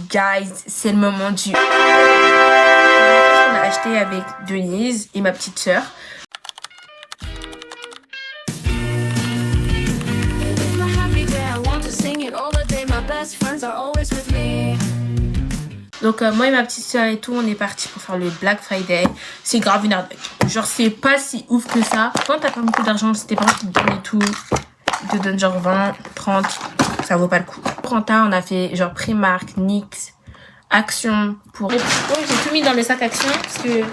Guys, c'est le moment du... On a acheté avec Denise et ma petite sœur. Donc moi et ma petite soeur et tout, on est parti pour faire le Black Friday. C'est grave une arnaque. Genre c'est pas si ouf que ça. Quand t'as pas beaucoup d'argent, c'était pas qui te donne et tout. Ils te donnent genre 20, 30. Ça vaut pas le coup. Pranta, on a fait genre Primark, NYX, Action. Donc j'ai tout mis dans le sac Action parce que...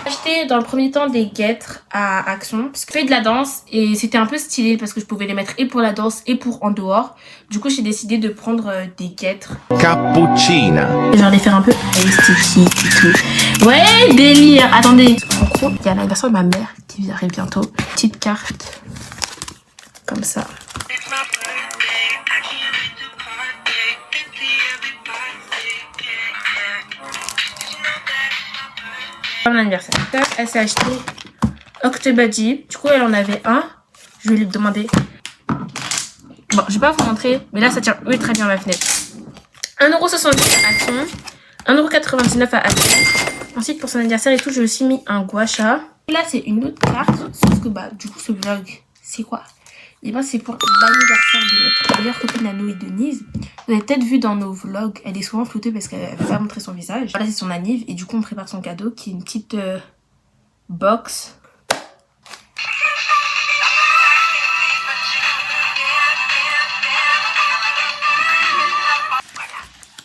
J'ai acheté dans le premier temps des guêtres à Action parce que je fais de la danse et c'était un peu stylé parce que je pouvais les mettre et pour la danse et pour en dehors. Du coup j'ai décidé de prendre des guêtres. Cappuccina. Genre les faire un peu esthétique et tout. Ouais, délire. Attendez. En gros, il y a l'anniversaire de ma mère qui arrive bientôt. Petite carte. Comme ça. Mon anniversaire. Elle s'est acheté Octobudgie. Du coup, elle en avait un. Je vais lui demander. Bon, je vais pas vous montrer. Mais là, ça tient ultra bien à ma fenêtre. 1,68€ à Action. 1,99€ à Action. Ensuite, pour son anniversaire et tout, j'ai aussi mis un gua sha. Et là, c'est une autre carte. Sauf que, bah, du coup, ce vlog, c'est quoi? Et ben, c'est pour l'anniversaire de notre meilleure copine Anno et Denise. Vous avez peut-être vu dans nos vlogs, elle est souvent floutée parce qu'elle veut pas montrer son visage. Voilà, c'est son anniv. Et du coup, on prépare son cadeau qui est une petite box.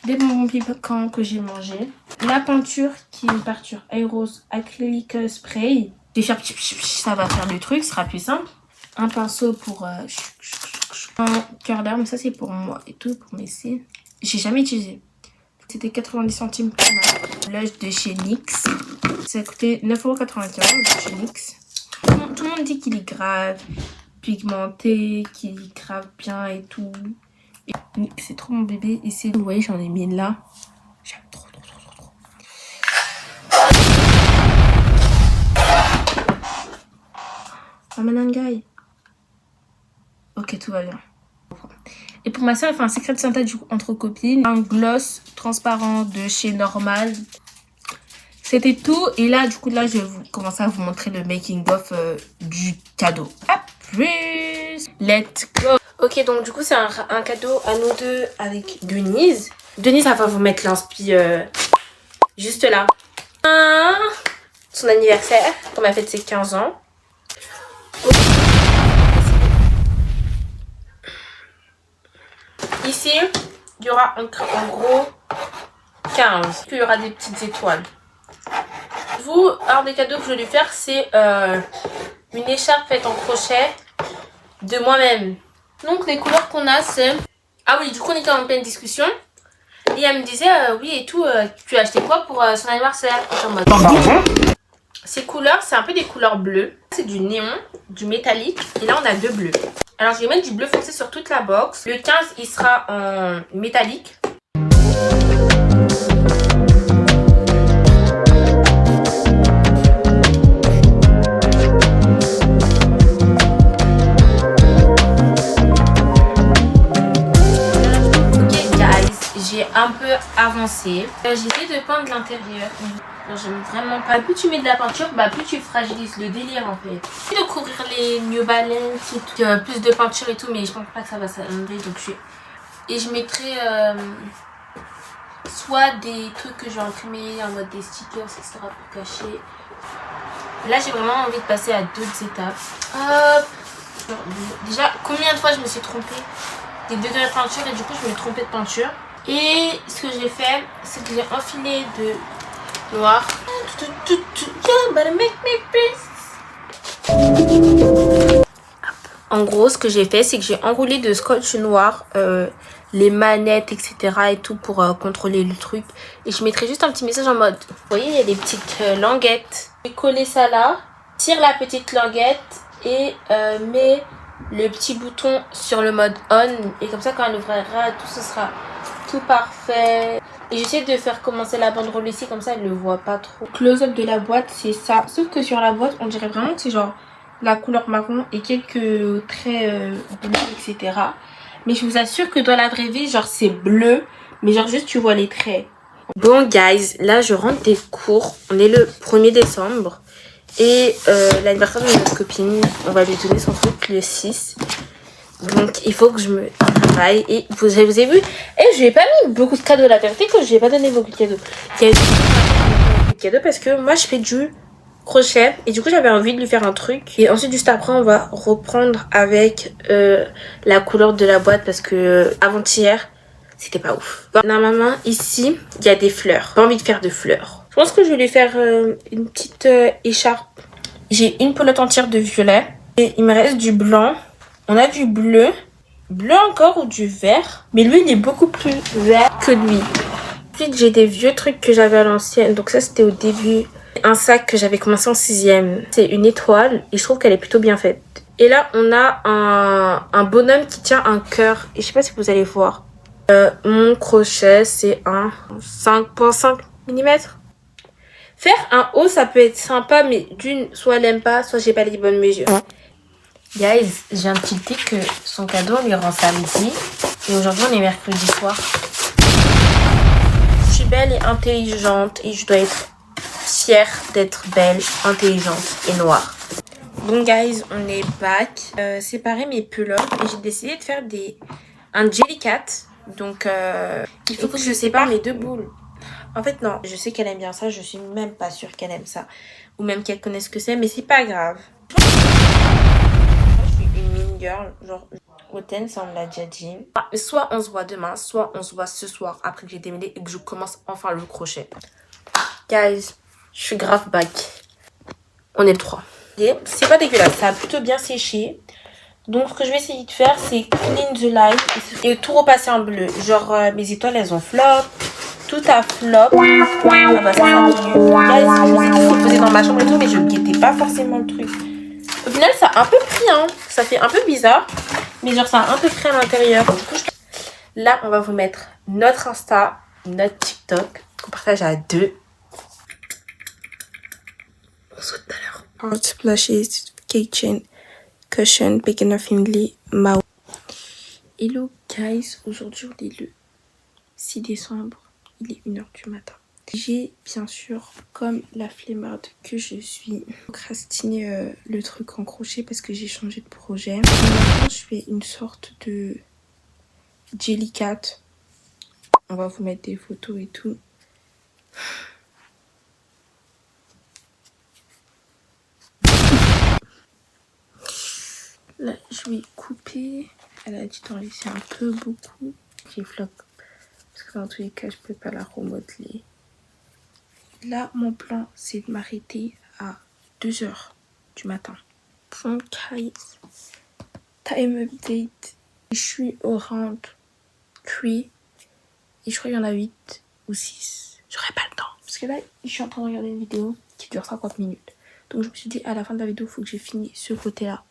Des bonbons piquants que j'ai mangé. La peinture qui est une peinture Aeros Acrylic Spray. Je vais faire ça va faire le truc, ce sera plus simple. Un pinceau pour un cœur d'arme, ça c'est pour moi et tout, pour mes cils. J'ai jamais utilisé. C'était 90 centimes pour ma loge de chez NYX. Ça a coûté 9,95€ chez NYX. Tout le monde dit qu'il est grave pigmenté, qu'il est grave bien et tout. C'est trop mon bébé et c'est... Vous voyez, j'en ai mis là. J'aime trop. Mamanangai. Ok, tout va bien. Et pour ma soeur, elle fait un secret de Santa du coup, entre copines. Un gloss transparent de chez Normal. C'était tout. Et là, du coup, là, je vais commencer à vous montrer le making of du cadeau. A plus. Let's go. Ok, donc du coup, c'est un cadeau à nous deux avec Denise. Denise, elle va vous mettre l'inspi juste là. Son anniversaire, comme elle fête ses 15 ans. Ici, il y aura en gros 15. Puis il y aura des petites étoiles. Vous, un des cadeaux que je vais lui faire, c'est une écharpe faite en crochet de moi-même. Donc les couleurs qu'on a, c'est... Ah oui, du coup on était en pleine discussion. Et elle me disait, oui et tout, tu as acheté quoi pour son anniversaire? En mode... Ces couleurs, c'est un peu des couleurs bleues. C'est du néon, du métallique. Et là on a deux bleus. Alors je vais mettre du bleu foncé sur toute la box. Le 15, il sera en métallique. J'ai un peu avancé. J'ai essayé de peindre l'intérieur. J'aime vraiment pas. Plus tu mets de la peinture, bah plus tu fragilises le délire en fait. J'ai de couvrir les New Balance et tout. Plus de peinture et tout, mais je pense pas que ça va s'enlever. Donc je mettrai soit des trucs que je vais imprimer en mode des stickers, etc. pour cacher. Là j'ai vraiment envie de passer à d'autres étapes. Hop. Déjà, combien de fois je me suis trompée des degrés de peinture et du coup je me suis trompée de peinture. Et ce que j'ai fait, c'est que j'ai enfilé de noir. En gros, ce que j'ai fait, c'est que j'ai enroulé de scotch noir les manettes, etc. et tout pour contrôler le truc. Et je mettrai juste un petit message en mode, vous voyez, il y a des petites languettes. Je vais coller ça là, tire la petite languette et mets le petit bouton sur le mode on. Et comme ça, quand elle ouvrira, tout ce sera tout parfait. Et j'essaie de faire commencer la banderole ici, comme ça elle ne voit pas trop. Close-up de la boîte, c'est ça. Sauf que sur la boîte, on dirait vraiment que c'est genre la couleur marron et quelques traits bleus, etc. Mais je vous assure que dans la vraie vie, genre c'est bleu. Mais genre juste tu vois les traits. Bon guys, là je rentre des cours. On est le 1er décembre. Et l'anniversaire de notre copine, on va lui donner son truc le 6. Donc il faut que je me travaille. Et vous avez vu, je lui ai pas mis beaucoup de cadeaux. La vérité que je lui ai pas donné beaucoup de cadeaux. Il y a eu beaucoup de cadeaux parce que moi je fais du crochet. Et du coup j'avais envie de lui faire un truc. Et ensuite juste après on va reprendre avec la couleur de la boîte. Parce que avant-hier c'était pas ouf. Dans ma main ici il y a des fleurs. J'ai pas envie de faire de fleurs. Je pense que je vais lui faire une petite écharpe. J'ai une pelote entière de violet. Et il me reste du blanc. On a du bleu. Bleu encore ou du vert. Mais lui, il est beaucoup plus vert que lui. Ensuite, j'ai des vieux trucs que j'avais à l'ancienne. Donc ça, c'était au début. Un sac que j'avais commencé en 6e. C'est une étoile. Et je trouve qu'elle est plutôt bien faite. Et là, on a un bonhomme qui tient un cœur. Et je sais pas si vous allez voir. Mon crochet, c'est un 5,5 mm. Faire un haut, ça peut être sympa, mais d'une, soit elle aime pas, soit j'ai pas les bonnes mesures. Guys, je viens de tilter que son cadeau, on lui rend samedi. Et aujourd'hui, on est mercredi soir. Je suis belle et intelligente et je dois être fière d'être belle, intelligente et noire. Bon guys, on est back. Séparer mes pelotes et j'ai décidé de faire un jelly cat. Donc, il faut que je sépare mes deux boules. En fait, non, je sais qu'elle aime bien ça. Je suis même pas sûre qu'elle aime ça. Ou même qu'elle connaisse ce que c'est, mais c'est pas grave. Je suis une mean girl. Genre, Oten, ça on me l'a déjà dit. Soit on se voit demain, soit on se voit ce soir après que j'ai démêlé et que je commence enfin le crochet. Guys, je suis grave back. On est le 3. C'est pas dégueulasse, ça a plutôt bien séché. Donc, ce que je vais essayer de faire, c'est clean the line et tout repasser en bleu. Genre, mes étoiles, elles ont flop. Tout a flop. Ah bah ça mieux. Guys, je vous ai dit ce que faisait dans ma chambre et tout, mais je guettais pas forcément le truc. Au final, ça a un peu pris, hein. Ça fait un peu bizarre. Mais genre, ça a un peu pris à l'intérieur. Du coup, là, on va vous mettre notre Insta, notre TikTok, qu'on partage à 2. On saute tout à l'heure. Hot splashes, kitchen, cushion, beginner friendly, mouth. Hello guys, aujourd'hui on est le 6 décembre, il est 1h du matin. J'ai bien sûr, comme la flemmarde que je suis, procrastiné le truc en crochet parce que j'ai changé de projet. Et maintenant je fais une sorte de jelly cat. On va vous mettre des photos et tout. Là, je vais couper. Elle a dit d'en laisser un peu beaucoup. J'ai flop. Parce que dans tous les cas, je peux pas la remodeler. Là, mon plan, c'est de m'arrêter à 2h du matin. Bon, guys, time update. Je suis au round 3. Et je crois qu'il y en a 8 ou 6. J'aurai pas le temps. Parce que là, je suis en train de regarder une vidéo qui dure 50 minutes. Donc, je me suis dit, à la fin de la vidéo, il faut que j'ai fini ce côté-là.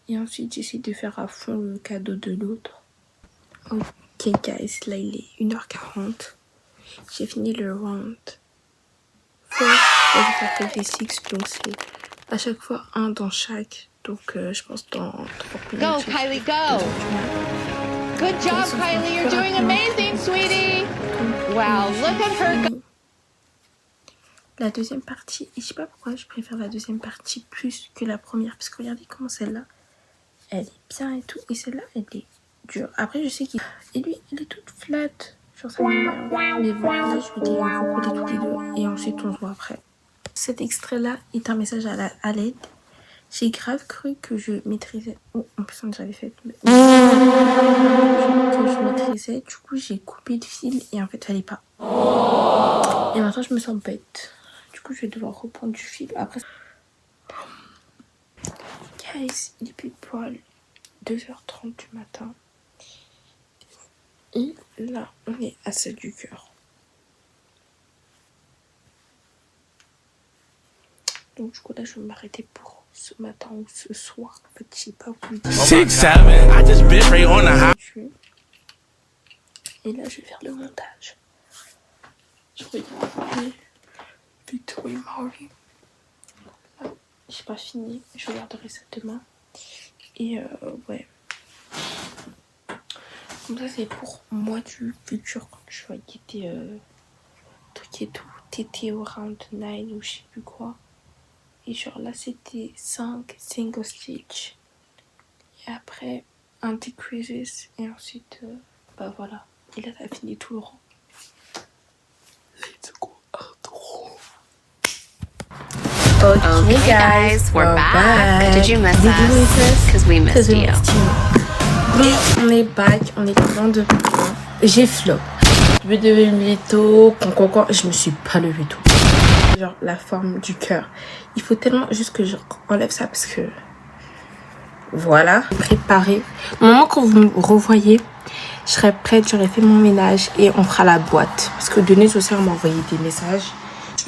Et ensuite, j'essaie de faire à fond le cadeau de l'autre. Ok, guys, là, il est 1h40. J'ai fini le round 4. Je vais faire le V6, donc c'est à chaque fois un dans chaque. Donc, je pense dans 30 minutes. Go, Kylie, go! Good job, Kylie. You're doing amazing, sweetie. Wow, look at her. La deuxième partie, et je sais pas pourquoi je préfère la deuxième partie plus que la première. Parce que regardez comment celle-là, elle est bien et tout. Et celle-là, elle est dure. Après, je sais qu'il... Et lui, elle est toute flat. Genre, ça m'énerve. Mais bon, là, je vous dis, il faut coller toutes les deux. Et ensuite, on se voit après. Cet extrait-là est un message à l'aide. J'ai grave cru que je maîtrisais... Oh, en plus, on j'avais fait... Que je maîtrisais. Du coup, j'ai coupé le fil. Et en fait, fallait pas. Et maintenant, je me sens bête. Du coup, je vais devoir reprendre du fil. Après... Guys, il est plus de poil 2h30 du matin. Et là, on est à celle du cœur. Donc du coup, là, je vais m'arrêter pour ce matin ou ce soir. En fait, je sais pas où vous dire. 6, 7, I just been right on the high. Et là, je vais faire le montage. Je regarde Victory Mary. J'ai pas fini. Je regarderai ça demain. Et ouais. Comme ça, c'est pour moi du futur quand je vais quitter truc et tout. T'étais au round 9 ou je sais plus quoi. Et genre là, c'était 5 single stitch. Et après, un decreases. Et ensuite, bah voilà. Et là, ça a fini tout le rang. Let's go, Okay, guys, we're back. Did you miss us? Because we missed you. Donc, on est back, on est content de points. J'ai flop. Je me devais lever tôt, quoi. Je me suis pas levée tôt. Genre, la forme du cœur. Il faut tellement juste que je enlève ça parce que. Voilà. Préparé. Au moment quand vous me revoyez, je serai prête, j'aurai fait mon ménage et on fera la boîte. Parce que Denise aussi, m'a envoyé des messages.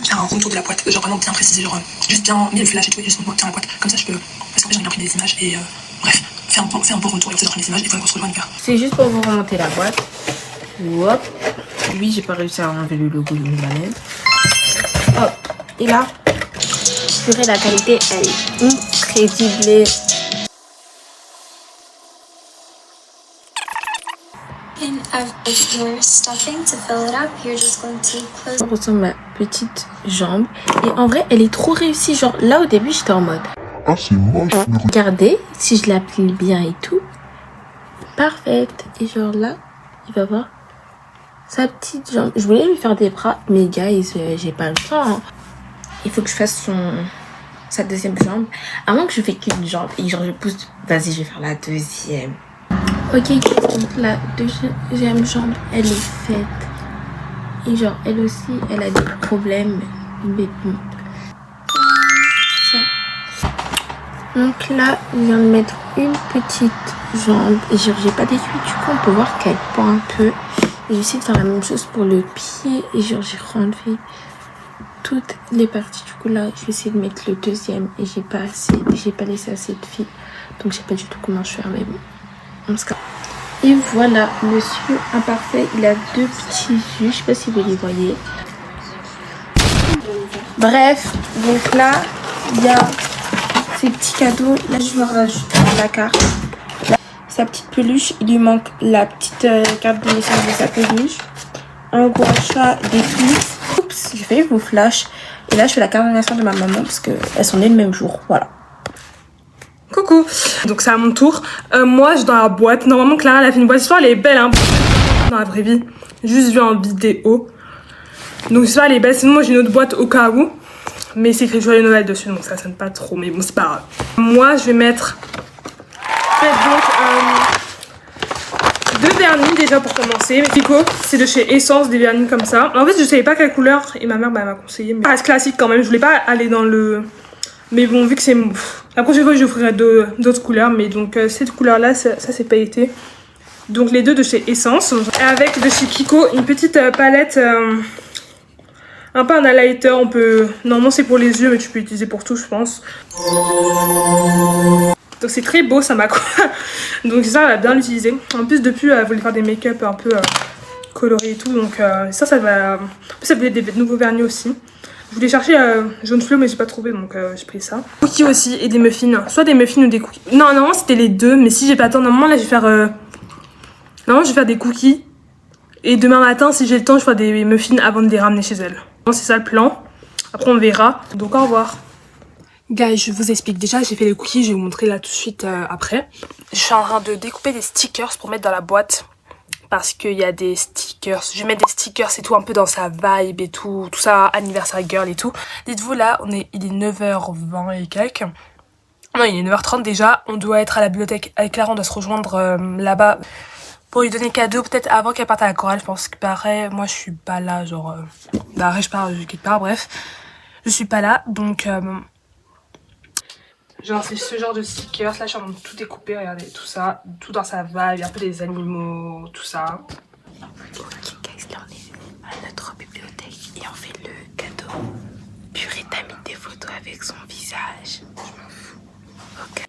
Faire un contour de la boîte, genre vraiment bien précisé, genre juste bien mis le flash et tout, et juste bien la boîte, comme ça je peux, parce qu'en fait j'en ai bien pris des images et bref, faire un bon retour et vous avez des images et il faut qu'on se rejoigne faire. C'est juste pour vous remonter la boîte. Hop. Oui, j'ai pas réussi à enlever le logo de Lumanen. Hop. Et là, purée, la qualité, elle est incroyable. And with your stuffing to fill it up, you're just going to close. On ressent ma petite jambe. Et en vrai, elle est trop réussie. Genre, là, au début, j'étais en mode. Ah, c'est moche. Regardez, si je l'applique bien et tout. Parfaite. Et genre là, il va voir sa petite jambe. Je voulais lui faire des bras, mais guys, j'ai pas le temps. Hein. Il faut que je fasse sa deuxième jambe. À moins que je fais qu'une jambe. Et genre, je pousse. Vas-y, je vais faire la deuxième. Ok, donc la deuxième jambe, elle est faite. Et genre, elle aussi, elle a des problèmes. Mais bon. Ça. Donc là, je viens de mettre une petite jambe. Et genre, j'ai pas d'étui, du coup, on peut voir qu'elle pend un peu. Et j'essaie de faire la même chose pour le pied. Et genre, j'ai renlevé toutes les parties. Du coup, là, je vais essayer de mettre le deuxième. Et j'ai pas laissé assez de fil. Donc, je sais pas du tout comment je fais, mais bon. Et voilà, monsieur imparfait, il a deux petits yeux, je sais pas si vous les voyez. Bref, donc là, il y a ces petits cadeaux. Là, je vais rajouter la carte. Là, sa petite peluche, il lui manque la petite carte de naissance de sa peluche. Un gua sha, des clips. Oups, j'ai failli vous flash. Et là, je fais la carte de naissance de ma maman parce qu'elles sont nées le même jour, voilà. Coucou, donc c'est à mon tour. Moi je suis dans la boîte. Normalement Clara elle a fait une boîte. L'histoire elle est belle hein. Dans la vraie vie. Juste vu en vidéo. Donc l'histoire elle est belle. Sinon moi j'ai une autre boîte au cas où. Mais c'est écrit Joyeux Noël dessus donc ça sonne pas trop. Mais bon c'est pas grave. Moi je vais mettre donc deux vernis déjà pour commencer. Pico, c'est de chez Essence des vernis comme ça. En fait je savais pas quelle couleur et ma mère m'a conseillé. Mais ça reste classique quand même. Je voulais pas aller dans le... Mais bon, vu que c'est... La prochaine fois, j'offrirai d'autres couleurs. Mais donc, cette couleur-là, ça c'est pas été. Donc, les deux de chez Essence. Et avec de chez Kiko, une petite palette... un peu un highlighter. On peut... Normalement, c'est pour les yeux, mais tu peux l'utiliser pour tout, je pense. Donc, c'est très beau, ça m'a quoi. Donc, ça, elle va bien l'utiliser. En plus, depuis, elle voulait faire des make-up un peu colorés et tout. Donc, ça va... En plus, ça voulait des nouveaux vernis aussi. Je voulais chercher jaune fluo mais j'ai pas trouvé donc j'ai pris ça. Cookies aussi et des muffins. Soit des muffins ou des cookies. Non, normalement c'était les deux mais si j'ai pas le temps, normalement là je vais faire... Normalement je vais faire des cookies. Et demain matin si j'ai le temps je ferai des muffins avant de les ramener chez elle. C'est ça le plan. Après on verra. Donc au revoir. Guys, je vous explique. Déjà j'ai fait les cookies, je vais vous montrer là tout de suite après. Je suis en train de découper des stickers pour mettre dans la boîte. Parce qu'il y a des stickers, je vais mettre des stickers et tout un peu dans sa vibe et tout ça, anniversaire girl et tout. Dites-vous là, il est 9h20 et quelques. Non, il est 9h30 déjà, on doit être à la bibliothèque avec Clara, on doit se rejoindre là-bas pour lui donner cadeau, peut-être avant qu'elle parte à la chorale, je pense que pareil, moi je suis pas là, genre, bah je pars quelque part, bref. Je suis pas là, donc... Genre c'est ce genre de stickers, là je suis en train de tout découper, regardez, tout ça, tout dans sa vibe, un peu des animaux, tout ça. Ok guys, là on est à notre bibliothèque et on fait le cadeau. Purée, t'as mis des photos avec son visage, je m'en fous. Ok.